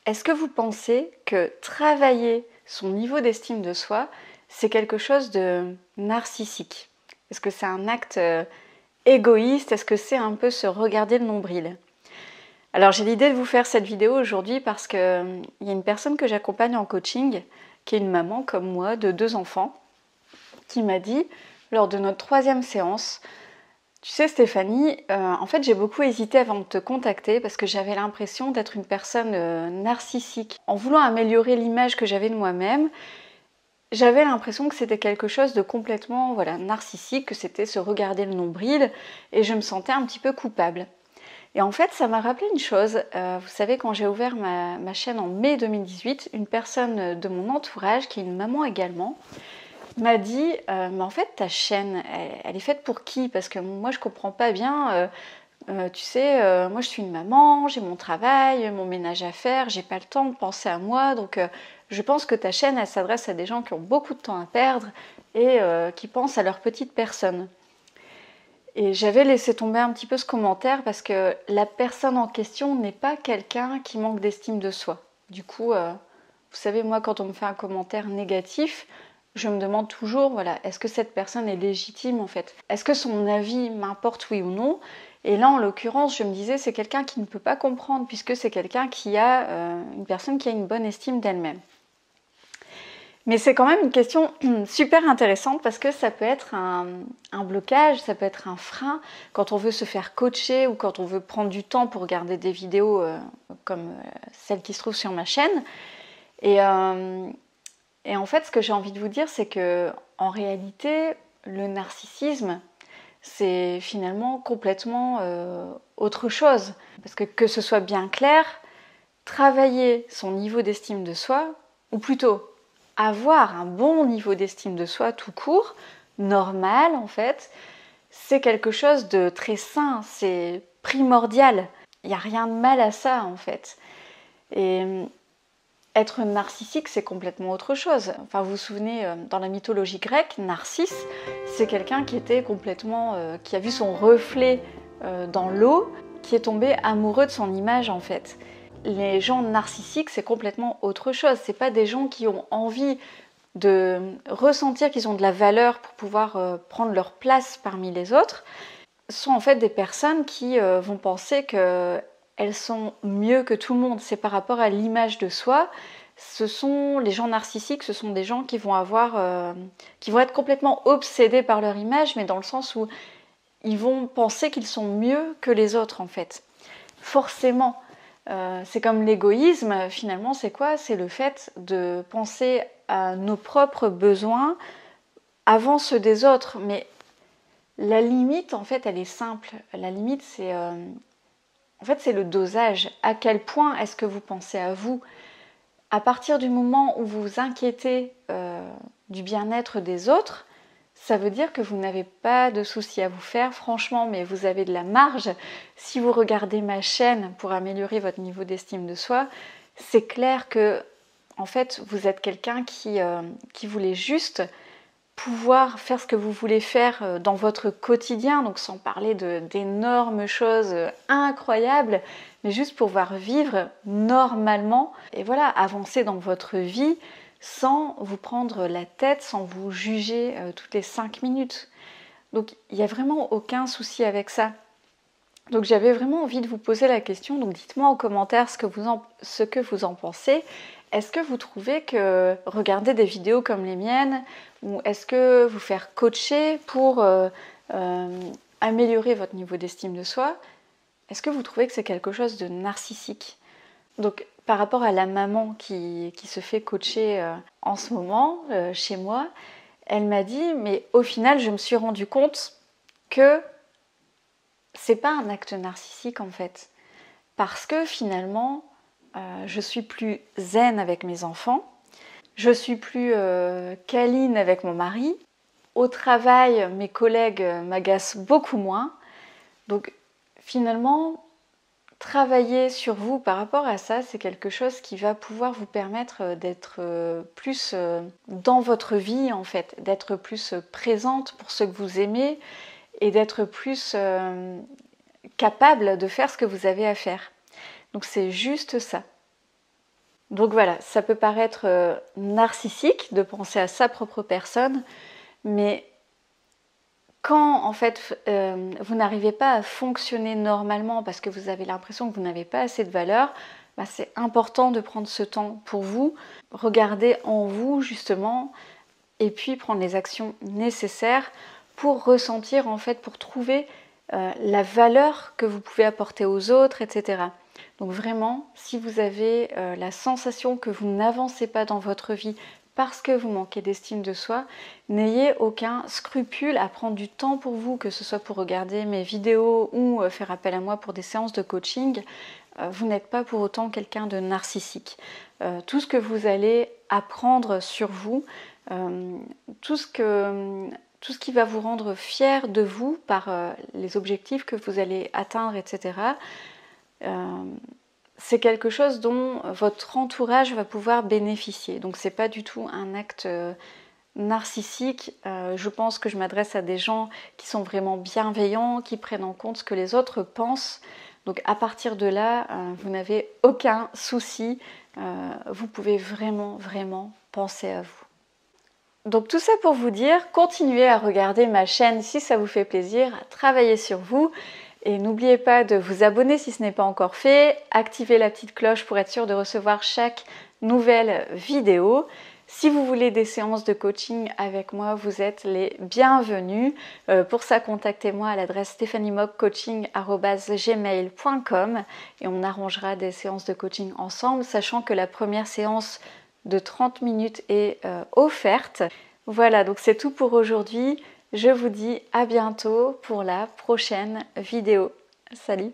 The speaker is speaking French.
Est-ce que vous pensez que travailler son niveau d'estime de soi, c'est quelque chose de narcissique? Est-ce que c'est un acte égoïste? Est-ce que c'est un peu se regarder le nombril? Alors j'ai l'idée de vous faire cette vidéo aujourd'hui parce qu'il y a une personne que j'accompagne en coaching, qui est une maman comme moi de 2 enfants, qui m'a dit lors de notre 3e séance: tu sais Stéphanie, en fait j'ai beaucoup hésité avant de te contacter parce que j'avais l'impression d'être une personne narcissique. En voulant améliorer l'image que j'avais de moi-même, j'avais l'impression que c'était quelque chose de complètement narcissique, que c'était se regarder le nombril, et je me sentais un petit peu coupable. Et en fait ça m'a rappelé une chose, vous savez, quand j'ai ouvert ma chaîne en mai 2018, une personne de mon entourage, qui est une maman également, m'a dit mais en fait ta chaîne elle est faite pour qui? Parce que moi je comprends pas bien, tu sais, moi je suis une maman, j'ai mon travail, mon ménage à faire, j'ai pas le temps de penser à moi, donc je pense que ta chaîne elle s'adresse à des gens qui ont beaucoup de temps à perdre et qui pensent à leur petite personne. Et j'avais laissé tomber un petit peu ce commentaire parce que la personne en question n'est pas quelqu'un qui manque d'estime de soi. Du coup, vous savez, moi quand on me fait un commentaire négatif, je me demande toujours, est-ce que cette personne est légitime en fait? Est-ce que son avis m'importe, oui ou non? Et là, en l'occurrence, je me disais, c'est quelqu'un qui ne peut pas comprendre puisque c'est quelqu'un qui a, une personne qui a une bonne estime d'elle-même. Mais c'est quand même une question super intéressante parce que ça peut être un blocage, ça peut être un frein quand on veut se faire coacher ou quand on veut prendre du temps pour regarder des vidéos comme celle qui se trouve sur ma chaîne. Et en fait, ce que j'ai envie de vous dire, c'est que en réalité, le narcissisme, c'est finalement complètement autre chose. Parce que ce soit bien clair, travailler son niveau d'estime de soi, ou plutôt avoir un bon niveau d'estime de soi tout court, normal en fait, c'est quelque chose de très sain, c'est primordial. Il n'y a rien de mal à ça en fait. Et être narcissique, c'est complètement autre chose. Enfin, vous vous souvenez, dans la mythologie grecque, Narcisse, c'est quelqu'un qui était complètement, qui a vu son reflet dans l'eau, qui est tombé amoureux de son image en fait. Les gens narcissiques, c'est complètement autre chose. C'est pas des gens qui ont envie de ressentir qu'ils ont de la valeur pour pouvoir prendre leur place parmi les autres. Ce sont en fait des personnes qui vont penser qu'elles sont mieux que tout le monde. C'est par rapport à l'image de soi. Les gens narcissiques, ce sont des gens qui vont être complètement obsédés par leur image, mais dans le sens où ils vont penser qu'ils sont mieux que les autres en fait. Forcément. C'est comme l'égoïsme, finalement, c'est quoi? C'est le fait de penser à nos propres besoins avant ceux des autres. Mais la limite, en fait, elle est simple. La limite, c'est le dosage. À quel point est-ce que vous pensez à vous? À partir du moment où vous vous inquiétez du bien-être des autres, ça veut dire que vous n'avez pas de soucis à vous faire, franchement, mais vous avez de la marge. Si vous regardez ma chaîne pour améliorer votre niveau d'estime de soi, c'est clair que, en fait, vous êtes quelqu'un qui voulait juste pouvoir faire ce que vous voulez faire dans votre quotidien, donc sans parler d'énormes choses incroyables, mais juste pouvoir vivre normalement et avancer dans votre vie sans vous prendre la tête, sans vous juger toutes les 5 minutes. Donc il n'y a vraiment aucun souci avec ça. Donc j'avais vraiment envie de vous poser la question, donc dites-moi en commentaire ce que vous en pensez. Est-ce que vous trouvez que regarder des vidéos comme les miennes, ou est-ce que vous faire coacher pour améliorer votre niveau d'estime de soi, est-ce que vous trouvez que c'est quelque chose de narcissique? Donc par rapport à la maman qui se fait coacher en ce moment chez moi, elle m'a dit, mais au final je me suis rendu compte que c'est pas un acte narcissique en fait, parce que finalement je suis plus zen avec mes enfants, je suis plus câline avec mon mari, au travail mes collègues m'agacent beaucoup moins, donc finalement travailler sur vous par rapport à ça, c'est quelque chose qui va pouvoir vous permettre d'être plus dans votre vie en fait, d'être plus présente pour ceux que vous aimez et d'être plus capable de faire ce que vous avez à faire. Donc c'est juste ça. Donc voilà, ça peut paraître narcissique de penser à sa propre personne, mais quand en fait vous n'arrivez pas à fonctionner normalement parce que vous avez l'impression que vous n'avez pas assez de valeur, bah, c'est important de prendre ce temps pour vous, regarder en vous justement, et puis prendre les actions nécessaires pour ressentir en fait, pour trouver la valeur que vous pouvez apporter aux autres, etc. Donc vraiment, si vous avez la sensation que vous n'avancez pas dans votre vie parce que vous manquez d'estime de soi, n'ayez aucun scrupule à prendre du temps pour vous, que ce soit pour regarder mes vidéos ou faire appel à moi pour des séances de coaching. Vous n'êtes pas pour autant quelqu'un de narcissique. Tout ce que vous allez apprendre sur vous, tout ce qui va vous rendre fier de vous par les objectifs que vous allez atteindre, etc., c'est quelque chose dont votre entourage va pouvoir bénéficier. Donc c'est pas du tout un acte narcissique. Je pense que je m'adresse à des gens qui sont vraiment bienveillants, qui prennent en compte ce que les autres pensent. Donc à partir de là, vous n'avez aucun souci. Vous pouvez vraiment, vraiment penser à vous. Donc tout ça pour vous dire, continuez à regarder ma chaîne si ça vous fait plaisir, à travailler sur vous. Et n'oubliez pas de vous abonner si ce n'est pas encore fait, activez la petite cloche pour être sûr de recevoir chaque nouvelle vidéo. Si vous voulez des séances de coaching avec moi, vous êtes les bienvenus. Pour ça, contactez-moi à l'adresse stephaniemockcoaching@gmail.com et on arrangera des séances de coaching ensemble, sachant que la première séance de 30 minutes est offerte. Voilà, donc c'est tout pour aujourd'hui. Je vous dis à bientôt pour la prochaine vidéo. Salut!